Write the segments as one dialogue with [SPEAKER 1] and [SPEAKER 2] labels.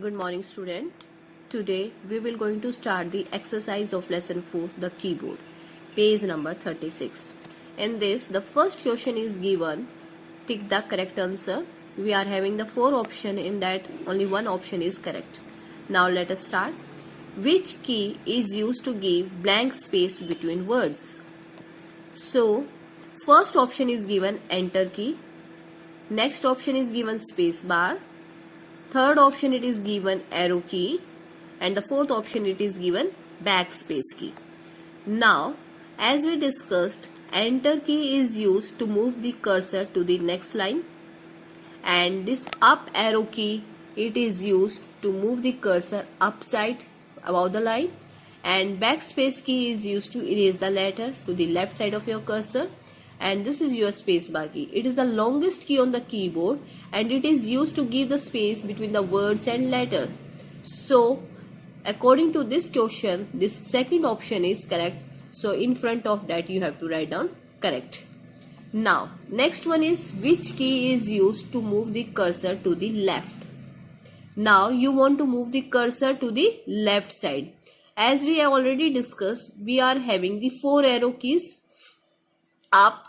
[SPEAKER 1] Good morning, student. Today we will going to start the exercise of lesson 4, the keyboard, page number 36. In this, the first question is given. Tick the correct answer. We are having the 4 option, in that only one option is correct. Now let us start. Which key is used to give blank space between words? So, first option is given enter key. Next option is given space bar. Third option it is given arrow key, and the fourth option it is given backspace key. Now, as we discussed, enter key is used to move the cursor to the next line, and this up arrow key it is used to move the cursor upside above the line, and backspace key is used to erase the letter to the left side of your cursor, and this is your space bar key. It is the longest key on the keyboard and it is used to give the space between the words and letters. So according to this question, this second option is correct. So in front of that you have to write down correct. Now next one is which key is used to move the cursor to the left. Now you want to move the cursor to the left side. As we have already discussed, we are having the 4 arrow keys: up,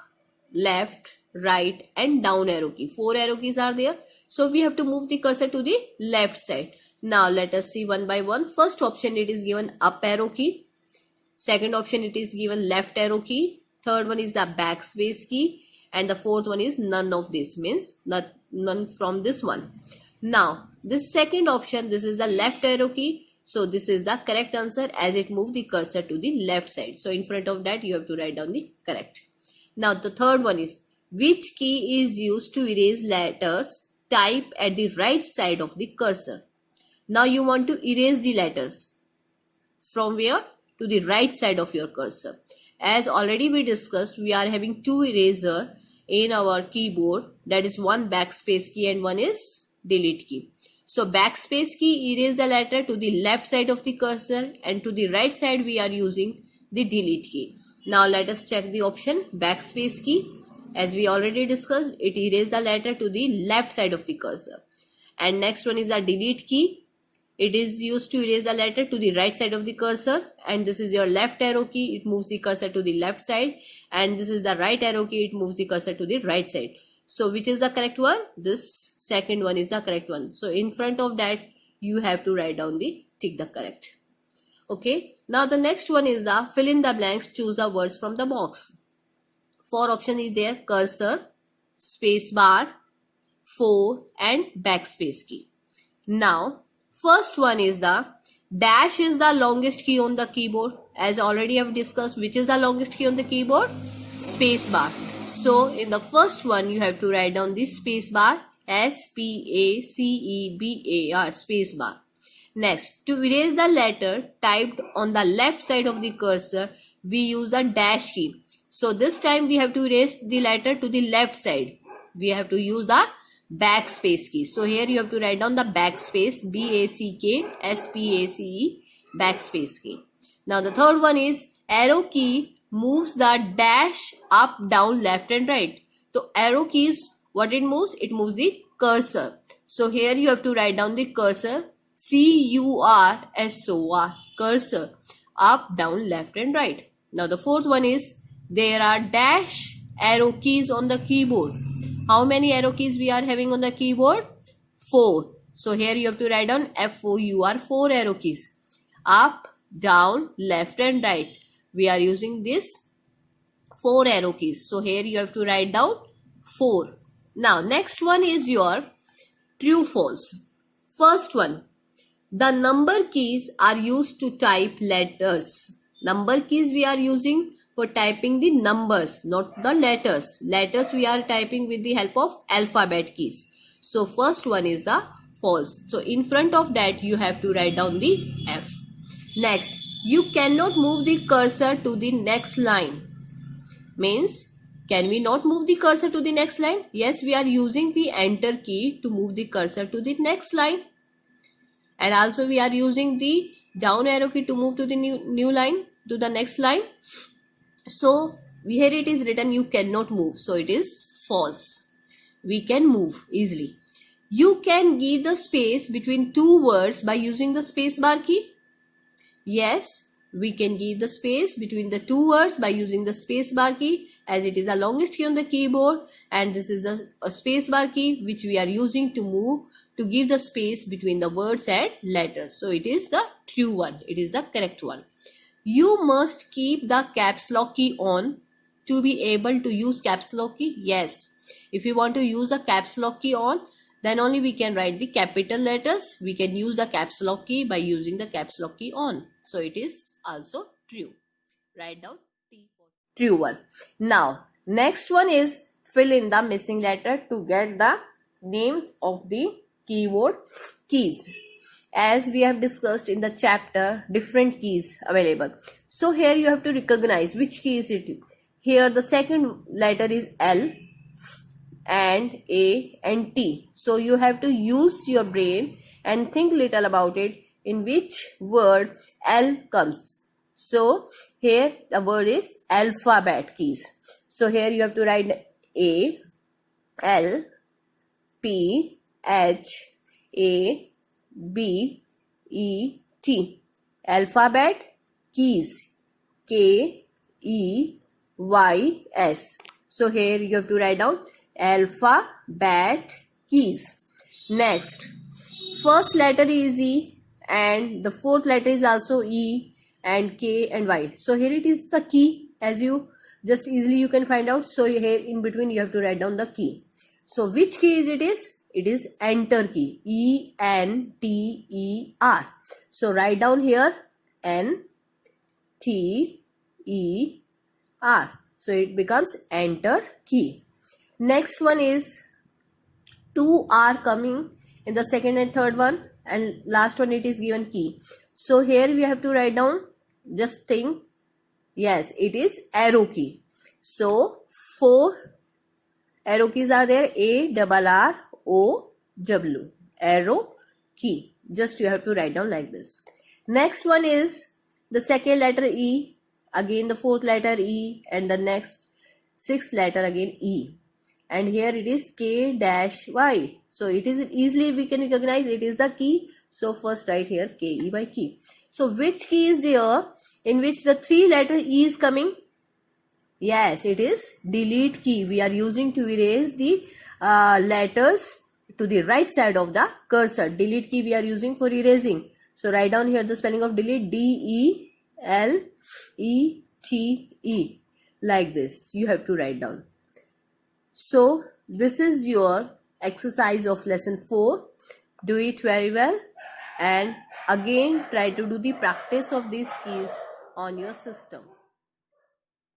[SPEAKER 1] left, right and down arrow key. 4 arrow keys are there. So we have to move the cursor to the left side. Now let us see one by one. First option it is given up arrow key. Second option it is given left arrow key. Third one is the backspace key. And the fourth one is none of this, means none from this one. Now this second option, this is the left arrow key. So this is the correct answer as it moved the cursor to the left side. So in front of that you have to write down the correct. Now the third one is which key is used to erase letters typed at the right side of the cursor. Now you want to erase the letters from where? To the right side of your cursor. As already we discussed, we are having 2 eraser in our keyboard, that is one backspace key and one is delete key. So backspace key erase the letter to the left side of the cursor, and to the right side we are using the delete key. Now let us check the option backspace key. As we already discussed, it erases the letter to the left side of the cursor. And next one is the delete key. It is used to erase the letter to the right side of the cursor, and this is your left arrow key. It moves the cursor to the left side, and this is the right arrow key. It moves the cursor to the right side. So which is the correct one? This second one is the correct one. So in front of that you have to write down the tick the correct. Okay, now the next one is the fill in the blanks, choose the words from the box. 4 options is there: cursor, space bar, 4 and backspace key. Now first one is the dash is the longest key on the keyboard. As already I have discussed, which is the longest key on the keyboard? Space bar. So in the first one you have to write down this space bar, SPACEBAR, space bar. Next, to erase the letter typed on the left side of the cursor, we use the dash key. So this time we have to erase the letter to the left side. We have to use the backspace key. So here you have to write down the backspace, BACKSPACE, backspace key. Now the third one is arrow key moves the dash up, down, left and right. So arrow keys, what it moves? It moves the cursor. So here you have to write down the cursor, CURSOR, cursor, up, down, left and right. Now the fourth one is there are dash arrow keys on the keyboard. How many arrow keys we are having on the keyboard? 4. So here you have to write down FOUR, 4 arrow keys. Up, down, left and right. We are using this 4 arrow keys. So here you have to write down 4. Now next one is your true false. First one, the number keys are used to type letters. Number keys we are using for typing the numbers, not the letters. Letters we are typing with the help of alphabet keys. So first one is the false. So in front of that you have to write down the F. Next, you cannot move the cursor to the next line. Means, can we not move the cursor to the next line? Yes, we are using the enter key to move the cursor to the next line. And also we are using the down arrow key to move to the new line, to the next line. So here it is written you cannot move. So it is false. We can move easily. You can give the space between two words by using the space bar key. Yes, we can give the space between the two words by using the space bar key, as it is the longest key on the keyboard, and this is a space bar key which we are using to give the space between the words and letters. So it is the true one. It is the correct one. You must keep the caps lock key on to be able to use caps lock key. Yes, if you want to use the caps lock key on, then only we can write the capital letters. We can use the caps lock key by using the caps lock key on. So it is also true. Write down T for true one. Now, next one is fill in the missing letter to get the names of the keyboard keys. As we have discussed in the chapter, different keys available. So here you have to recognize which key is it. Here the second letter is L and A and T. So you have to use your brain and think little about it, in which word L comes. So here the word is alphabet keys. So here you have to write A, L, P, H, A, B, E, T. Alphabet keys. K, E, Y, S. So here you have to write down alphabet keys. Next, first letter is E and the fourth letter is also E and K and Y. So here it is the key, as you just easily you can find out. So here in between you have to write down the key. So which key is it is? It is enter key. E-N-T-E-R. So write down here N-T-E-R. So it becomes enter key. Next one is 2 are coming in the second and third one, and last one it is given key. So here we have to write down, just think, yes, it is arrow key. So 4 arrow keys are there, A-R-R-O-W, arrow key. Just you have to write down like this. Next one is the second letter E, again the fourth letter E, and the next sixth letter again E. And here it is K-Y. So it is easily we can recognize it is the key. So first write here K-E-Y key. So which key is there in which the 3 letter E is coming? Yes, it is delete key. We are using to erase the letters to the right side of the cursor. Delete key we are using for erasing. So write down here the spelling of delete, D-E-L-E-T-E. Like this you have to write down. So this is your exercise of lesson 4. Do it very well and again try to do the practice of these keys on your system.